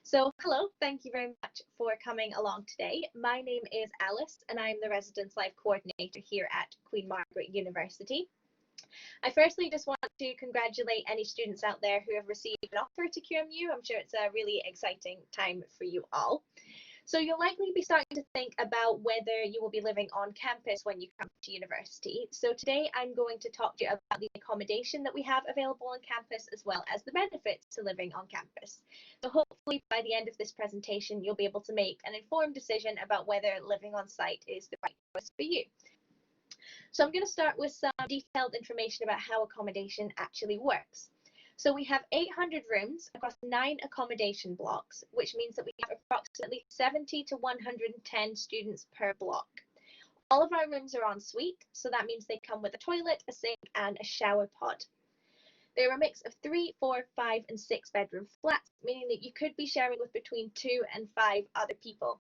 So, hello, thank you very much for coming along today. My name is Alice, and I'm the Residence Life Coordinator here at Queen Margaret University. I firstly just want to congratulate any students out there who have received an offer to QMU. I'm sure it's a really exciting time for you all. So you'll likely be starting to think about whether you will be living on campus when you come to university. So today I'm going to talk to you about the accommodation that we have available on campus, as well as the benefits to living on campus. So hopefully by the end of this presentation, you'll be able to make an informed decision about whether living on site is the right choice for you. So I'm going to start with some detailed information about how accommodation actually works. So we have 800 rooms across 9 accommodation blocks, which means that we have approximately 70 to 110 students per block. All of our rooms are en suite, so that means they come with a toilet, a sink, and a shower pod. They're a mix of 3, 4, 5, and 6 bedroom flats, meaning that you could be sharing with between 2 and 5 other people.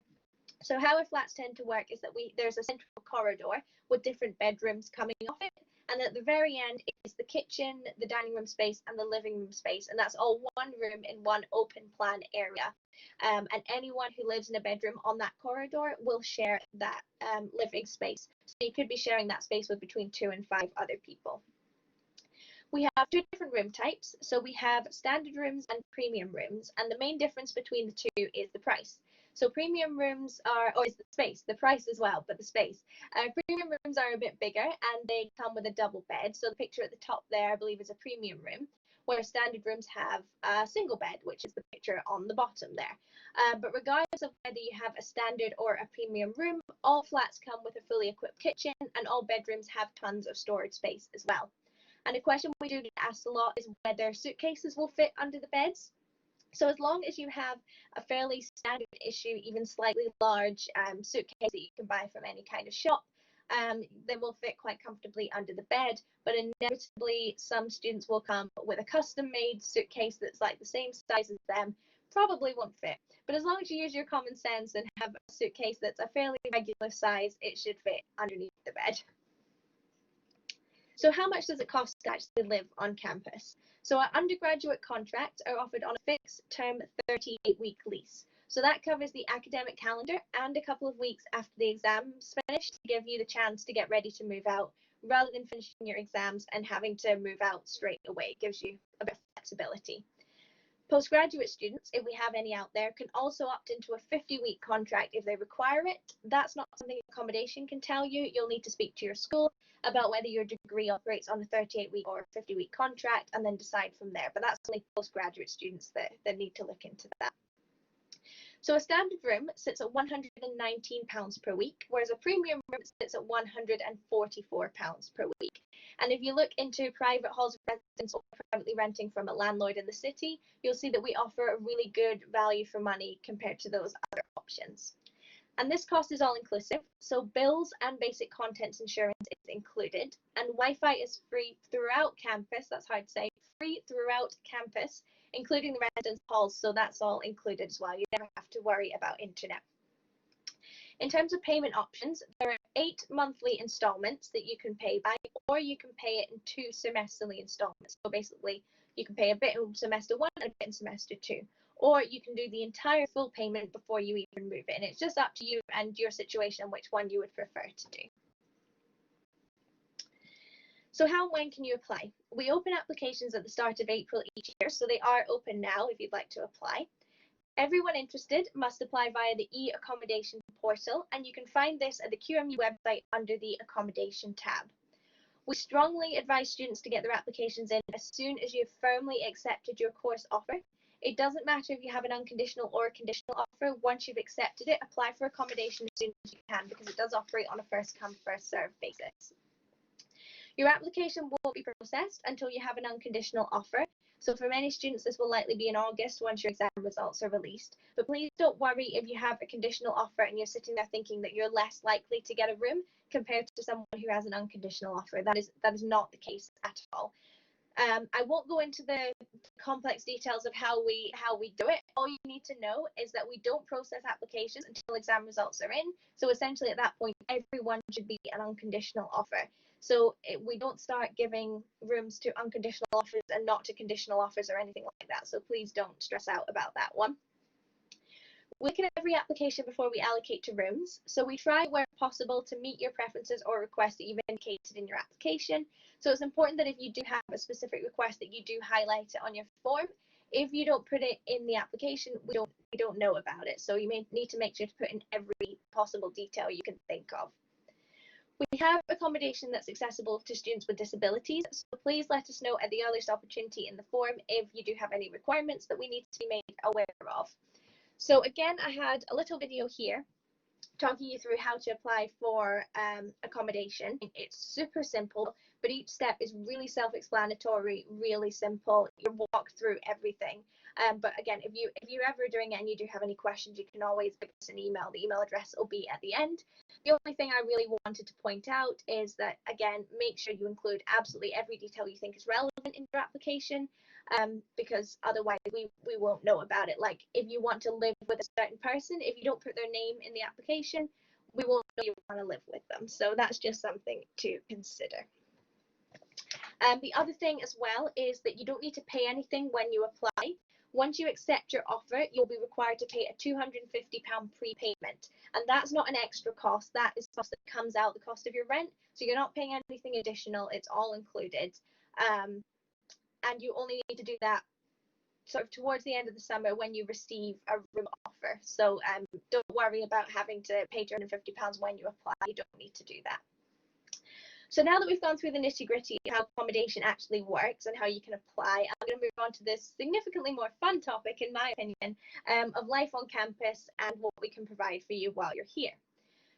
So how our flats tend to work is that there's a central corridor with different bedrooms coming off it, and at the very end is the kitchen, the dining room space, and the living room space, and that's all one room in one open plan area. And anyone who lives in a bedroom on that corridor will share that living space. So you could be sharing that space with between 2 and 5 other people. We have 2 different room types. So we have standard rooms and premium rooms, and the main difference between the two is the price. So premium rooms is the space, the price as well, but the space. Premium rooms are a bit bigger and they come with a double bed. So the picture at the top there, I believe, is a premium room, where standard rooms have a single bed, which is the picture on the bottom there. But regardless of whether you have a standard or a premium room, all flats come with a fully equipped kitchen, and all bedrooms have tons of storage space as well. And a question we do get asked a lot is whether suitcases will fit under the beds. So as long as you have a fairly standard issue, even slightly large suitcase that you can buy from any kind of shop, they will fit quite comfortably under the bed. But inevitably, some students will come with a custom-made suitcase that's like the same size as them, probably won't fit. But as long as you use your common sense and have a suitcase that's a fairly regular size, it should fit underneath the bed. So how much does it cost to actually live on campus? So our undergraduate contracts are offered on a fixed term 38-week lease. So that covers the academic calendar and a couple of weeks after the exams finish to give you the chance to get ready to move out, rather than finishing your exams and having to move out straight away. It gives you a bit of flexibility. Postgraduate students, if we have any out there, can also opt into a 50-week contract if they require it. That's not something accommodation can tell you. You'll need to speak to your school about whether your degree operates on a 38-week or 50-week contract, and then decide from there. But that's only postgraduate students that need to look into that. So a standard room sits at £119 per week, whereas a premium room sits at £144 per week. And if you look into private halls of residence or privately renting from a landlord in the city, you'll see that we offer a really good value for money compared to those other options. And this cost is all inclusive, so bills and basic contents insurance is included, and Wi-Fi is free throughout campus. That's hard to say, free throughout campus, including the residence halls, so that's all included as well. You never have to worry about internet. In terms of payment options, there are 8 monthly installments that you can pay by, or you can pay it in 2 semesterly installments. So basically, you can pay a bit in semester 1 and a bit in semester 2. Or you can do the entire full payment before you even move in. It's just up to you and your situation which one you would prefer to do. So how and when can you apply? We open applications at the start of April each year, so they are open now if you'd like to apply. Everyone interested must apply via the e-accommodation portal, and you can find this at the QMU website under the accommodation tab. We strongly advise students to get their applications in as soon as you've firmly accepted your course offer. It doesn't matter if you have an unconditional or a conditional offer. Once you've accepted it, apply for accommodation as soon as you can, because it does operate on a first come, first served basis. Your application won't be processed until you have an unconditional offer. So for many students, this will likely be in August once your exam results are released. But please don't worry if you have a conditional offer and you're sitting there thinking that you're less likely to get a room compared to someone who has an unconditional offer. That is not the case at all. I won't go into the complex details of how we do it. All you need to know is that we don't process applications until exam results are in. So essentially at that point, everyone should be an unconditional offer. So we don't start giving rooms to unconditional offers and not to conditional offers or anything like that. So please don't stress out about that one. We look at every application before we allocate to rooms. So we try where possible to meet your preferences or requests that you've indicated in your application. So it's important that if you do have a specific request that you do highlight it on your form. If you don't put it in the application, we don't know about it. So you may need to make sure to put in every possible detail you can think of. We have accommodation that's accessible to students with disabilities, so please let us know at the earliest opportunity in the form if you do have any requirements that we need to be made aware of. So again, I had a little video here talking you through how to apply for accommodation. It's super simple, but each step is really self-explanatory, really simple. You walk through everything. But again, if you're ever doing it and you do have any questions, you can always give us an email. The email address will be at the end. The only thing I really wanted to point out is that, again, make sure you include absolutely every detail you think is relevant in your application, because otherwise we won't know about it. Like if you want to live with a certain person, if you don't put their name in the application, we won't know you want to live with them. So that's just something to consider. The other thing as well is that you don't need to pay anything when you apply. Once you accept your offer, you'll be required to pay a £250 prepayment. And that's not an extra cost. That is cost that comes out the cost of your rent. So you're not paying anything additional. It's all included. And you only need to do that sort of towards the end of the summer when you receive a room offer. So don't worry about having to pay £250 when you apply. You don't need to do that. So now that we've gone through the nitty-gritty of how accommodation actually works and how you can apply, I'm going to move on to this significantly more fun topic, in my opinion, of life on campus and what we can provide for you while you're here.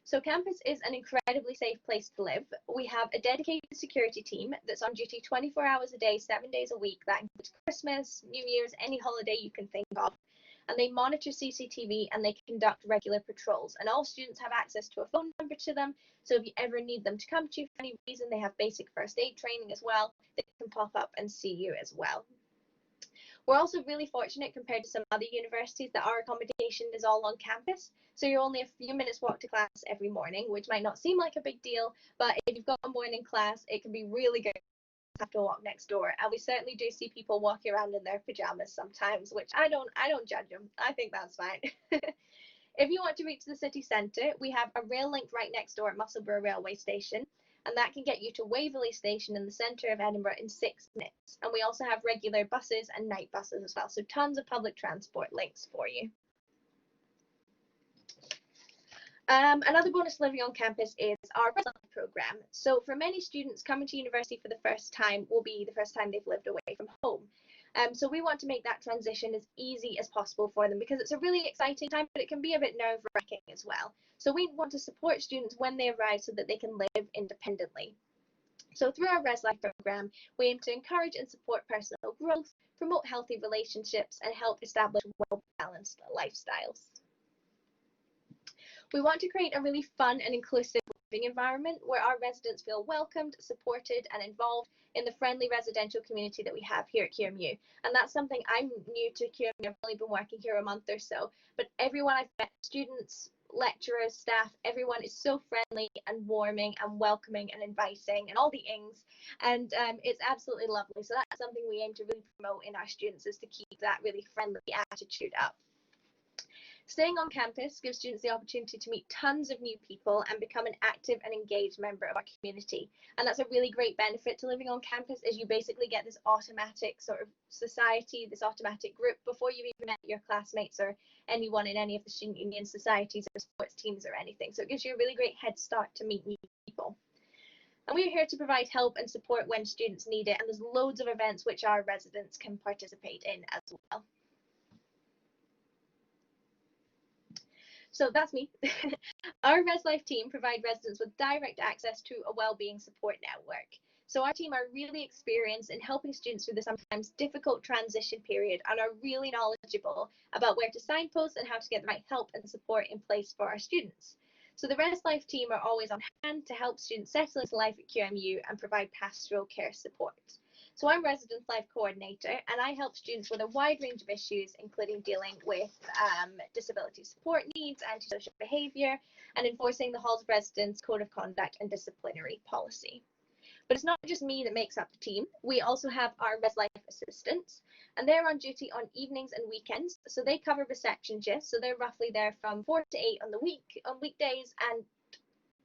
So campus is an incredibly safe place to live. We have a dedicated security team that's on duty 24 hours a day, 7 days a week. That includes Christmas, New Year's, any holiday you can think of. And they monitor CCTV and they conduct regular patrols. And all students have access to a phone number to them. So if you ever need them to come to you for any reason, they have basic first aid training as well. They can pop up and see you as well. We're also really fortunate compared to some other universities that our accommodation is all on campus. So you're only a few minutes walk to class every morning, which might not seem like a big deal, but if you've got a morning class, it can be really good to have to walk next door. And we certainly do see people walking around in their pajamas sometimes, which I don't judge them. I think that's fine. If you want to reach the city centre, we have a rail link right next door at Musselburgh Railway Station, and that can get you to Waverley Station in the centre of Edinburgh in 6 minutes. And we also have regular buses and night buses as well, so tons of public transport links for you. Another bonus living on campus is our ResLife programme. So for many students, coming to university for the first time will be the first time they've lived away from home. So we want to make that transition as easy as possible for them because it's a really exciting time, but it can be a bit nerve-wracking as well. So we want to support students when they arrive so that they can live independently. So through our ResLife programme, we aim to encourage and support personal growth, promote healthy relationships, and help establish well-balanced lifestyles. We want to create a really fun and inclusive living environment where our residents feel welcomed, supported, and involved in the friendly residential community that we have here at QMU. And that's something I'm new to QMU. I've only been working here a month or so, but everyone I've met, students, lecturers, staff, everyone is so friendly and warming and welcoming and inviting and all the ings. And it's absolutely lovely. So that's something we aim to really promote in our students, is to keep that really friendly attitude up. Staying on campus gives students the opportunity to meet tons of new people and become an active and engaged member of our community. And that's a really great benefit to living on campus, is you basically get this automatic sort of society, this automatic group before you even met your classmates or anyone in any of the student union societies or sports teams or anything. So it gives you a really great head start to meet new people. And we're here to provide help and support when students need it. And there's loads of events which our residents can participate in as well. So that's me. Our ResLife team provide residents with direct access to a wellbeing support network. So our team are really experienced in helping students through the sometimes difficult transition period and are really knowledgeable about where to signpost and how to get the right help and support in place for our students. So the ResLife team are always on hand to help students settle into life at QMU and provide pastoral care support. So I'm Residence Life Coordinator, and I help students with a wide range of issues, including dealing with disability support needs, antisocial behaviour, and enforcing the Halls of Residence Code of Conduct and Disciplinary Policy. But it's not just me that makes up the team. We also have our ResLife assistants, and they're on duty on evenings and weekends. So they cover reception shifts. So they're roughly there from 4 to 8 on weekdays, and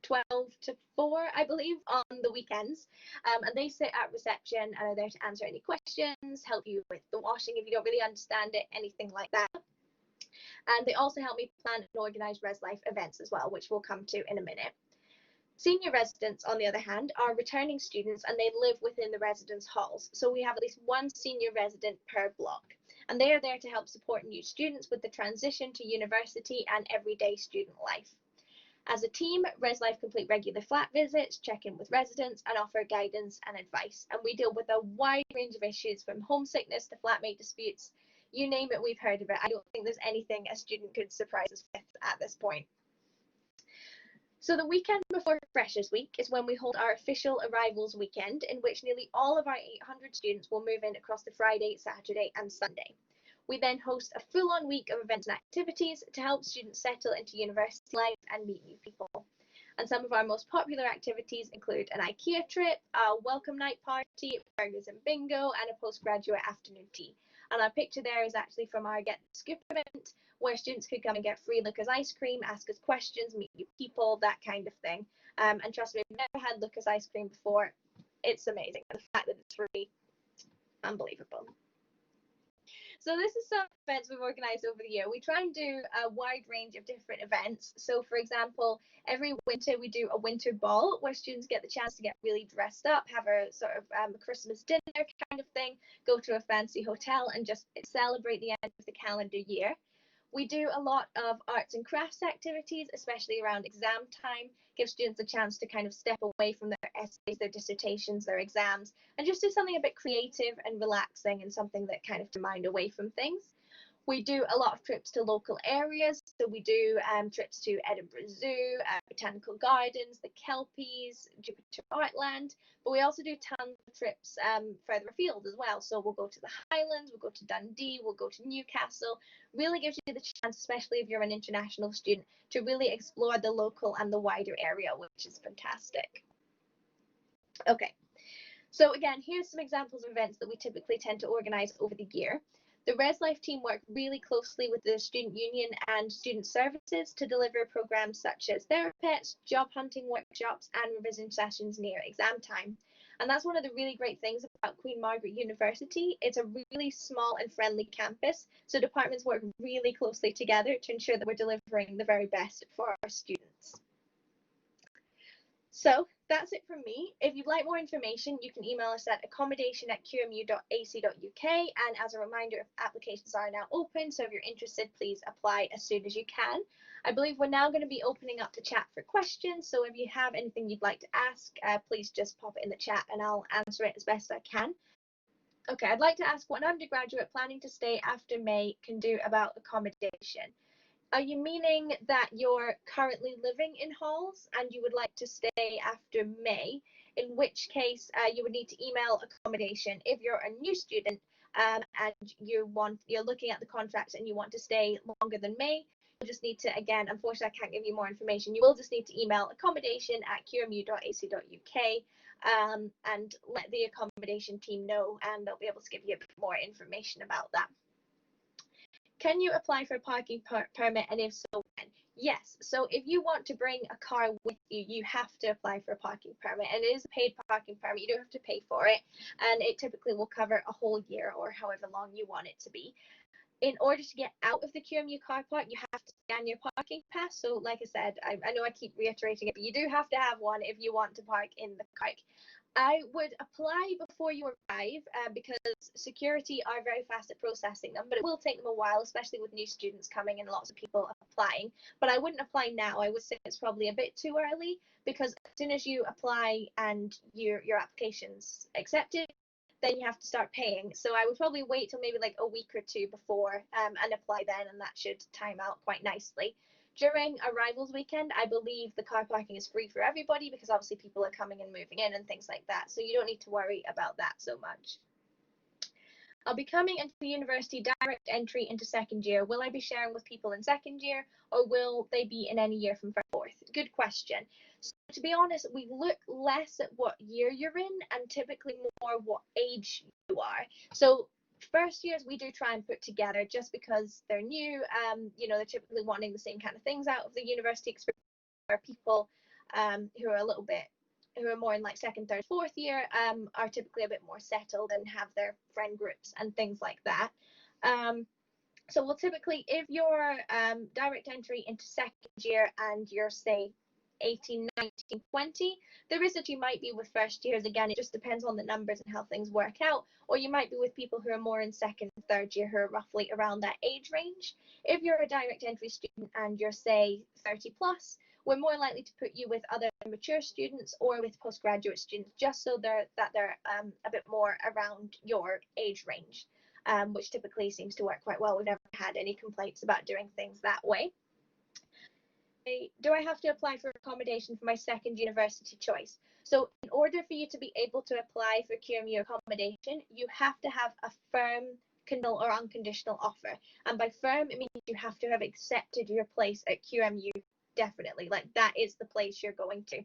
12 to 4, I believe, on the weekends. And they sit at reception and are there to answer any questions, help you with the washing if you don't really understand it, anything like that. And they also help me plan and organise ResLife events as well, which we'll come to in a minute. Senior residents, on the other hand, are returning students and they live within the residence halls. So we have at least one senior resident per block. And they are there to help support new students with the transition to university and everyday student life. As a team, ResLife complete regular flat visits, check in with residents, and offer guidance and advice. And we deal with a wide range of issues from homesickness to flatmate disputes. You name it, we've heard of it. I don't think there's anything a student could surprise us with at this point. So the weekend before Freshers Week is when we hold our official arrivals weekend, in which nearly all of our 800 students will move in across the Friday, Saturday, and Sunday. We then host a full-on week of events and activities to help students settle into university life and meet new people. And some of our most popular activities include an IKEA trip, a welcome night party, burgers and bingo, and a postgraduate afternoon tea. And our picture there is actually from our Get the Scoop event, where students could come and get free Lucas ice cream, ask us questions, meet new people, that kind of thing. And trust me, we've never had Lucas ice cream before. It's amazing. The fact that it's free, unbelievable. So this is some events we've organised over the year. We try and do a wide range of different events. So for example, every winter we do a winter ball where students get the chance to get really dressed up, have a sort of Christmas dinner kind of thing, go to a fancy hotel and just celebrate the end of the calendar year. We do a lot of arts and crafts activities, especially around exam time, give students a chance to kind of step away from their essays, their dissertations, their exams, and just do something a bit creative and relaxing and something that kind of to mind away from things. We do a lot of trips to local areas. So we do trips to Edinburgh Zoo, Botanical Gardens, the Kelpies, Jupiter Artland, but we also do tons of trips further afield as well. So we'll go to the Highlands, we'll go to Dundee, we'll go to Newcastle. Really gives you the chance, especially if you're an international student, to really explore the local and the wider area, which is fantastic. Okay, so again, here's some examples of events that we typically tend to organise over the year. The ResLife team work really closely with the student union and student services to deliver programs such as therapests, job hunting workshops, and revision sessions near exam time. And that's one of the really great things about Queen Margaret University. It's a really small and friendly campus, so departments work really closely together to ensure that we're delivering the very best for our students. So that's it from me. If you'd like more information, you can email us at accommodation@qmu.ac.uk. And as a reminder, applications are now open, so if you're interested, please apply as soon as you can. I believe we're now going to be opening up the chat for questions. So if you have anything you'd like to ask, please just pop it in the chat and I'll answer it as best I can. Okay, I'd like to ask what an undergraduate planning to stay after May can do about accommodation. Are you meaning that you're currently living in halls and you would like to stay after May, in which case you would need to email accommodation. If you're a new student and you're looking at the contracts and you want to stay longer than May, you'll just need to, again, unfortunately I can't give you more information, you will just need to email accommodation@qmu.ac.uk and let the accommodation team know, and they'll be able to give you a bit more information about that. Can you apply for a parking permit, and if so, when? Yes, so if you want to bring a car with you, you have to apply for a parking permit, and it is a paid parking permit. You don't have to pay for it, and it typically will cover a whole year or however long you want it to be. In order to get out of the QMU car park, you have to scan your parking pass. So like I said, I know I keep reiterating it, but you do have to have one if you want to park in the park. I would apply before you arrive because security are very fast at processing them, but it will take them a while, especially with new students coming and lots of people applying. But I wouldn't apply now. I would say it's probably a bit too early, because as soon as you apply and your application's accepted, then you have to start paying. So I would probably wait till maybe like a week or two before and apply then, and that should time out quite nicely. During arrivals weekend, I believe the car parking is free for everybody because obviously people are coming and moving in and things like that. So you don't need to worry about that so much. I'll be coming into the university direct entry into second year. Will I be sharing with people in second year, or will they be in any year from fourth? Good question. So to be honest, we look less at what year you're in and typically more what age you are. So first years we do try and put together, just because they're new, they're typically wanting the same kind of things out of the university experience, where people who are a little bit, who are more in like second, third, fourth year, are typically a bit more settled and have their friend groups and things like that. So we'll typically, if you're direct entry into second year and you're, say, 18, 19, 20, the risk that you might be with first years, again, it just depends on the numbers and how things work out, or you might be with people who are more in second and third year, who are roughly around that age range. If you're a direct entry student and you're, say, 30 plus, we're more likely to put you with other mature students or with postgraduate students, just so they're a bit more around your age range, which typically seems to work quite well. We've never had any complaints about doing things that way. Do I have to apply for accommodation for my second university choice? So in order for you to be able to apply for QMU accommodation, you have to have a firm, conditional or unconditional offer. And by firm, it means you have to have accepted your place at QMU, definitely. Like, that is the place you're going to.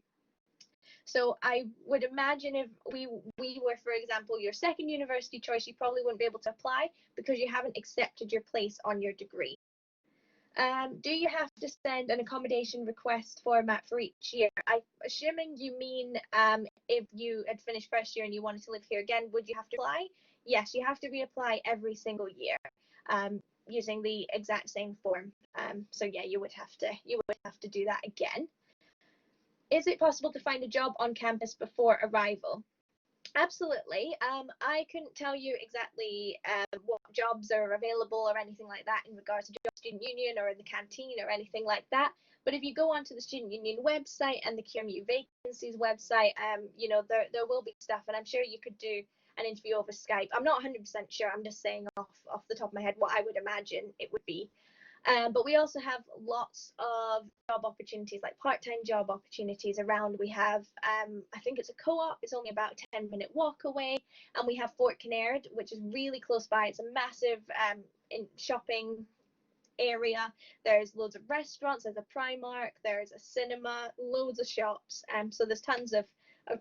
So I would imagine if we were, for example, your second university choice, you probably wouldn't be able to apply because you haven't accepted your place on your degree. Do you have to send an accommodation request format for each year? I'm assuming you mean if you had finished first year and you wanted to live here again, would you have to apply? Yes, you have to reapply every single year using the exact same form. So yeah, you would have to do that again. Is it possible to find a job on campus before arrival? Absolutely. I couldn't tell you exactly what jobs are available or anything like that in regards to student union or in the canteen or anything like that. But if you go onto the student union website and the QMU vacancies website, there will be stuff, and I'm sure you could do an interview over Skype. I'm not 100% sure. I'm just saying off the top of my head what I would imagine it would be. But we also have lots of job opportunities, like part-time job opportunities around. We have, I think it's a co-op, it's only about a 10-minute walk away. And we have Fort Kinnaird, which is really close by. It's a massive shopping area. There's loads of restaurants, there's a Primark, there's a cinema, loads of shops. So there's tons of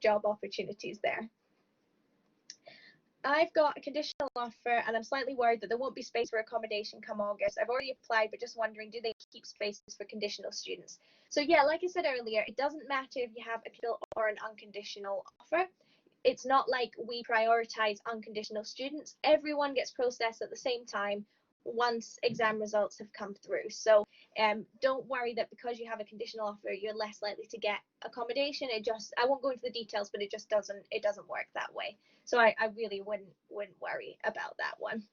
job opportunities there. I've got a conditional offer and I'm slightly worried that there won't be space for accommodation come August. I've already applied, but just wondering, do they keep spaces for conditional students? So yeah, like I said earlier, it doesn't matter if you have a conditional or an unconditional offer. It's not like we prioritize unconditional students. Everyone gets processed at the same time once exam results have come through. So don't worry that because you have a conditional offer, you're less likely to get accommodation. I won't go into the details, but it doesn't work that way. So I really wouldn't worry about that one.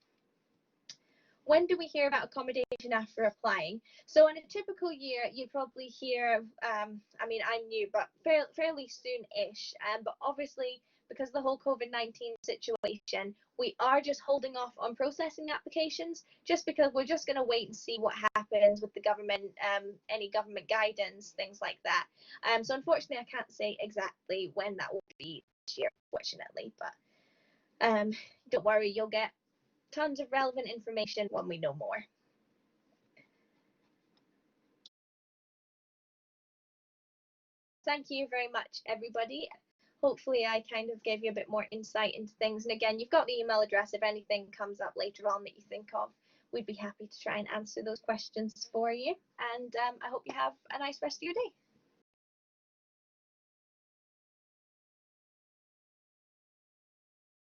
When do we hear about accommodation after applying? So in a typical year, you'd probably hear, I'm new, but fairly soon-ish. But obviously, because of the whole COVID-19 situation, we are just holding off on processing applications, just because we're just going to wait and see what happens with the government, any government guidance, things like that. So unfortunately, I can't say exactly when that will be this year, fortunately, but don't worry, you'll get tons of relevant information when we know more. Thank you very much, everybody. Hopefully I kind of gave you a bit more insight into things. And again, you've got the email address. If anything comes up later on that you think of, we'd be happy to try and answer those questions for you. And I hope you have a nice rest of your day.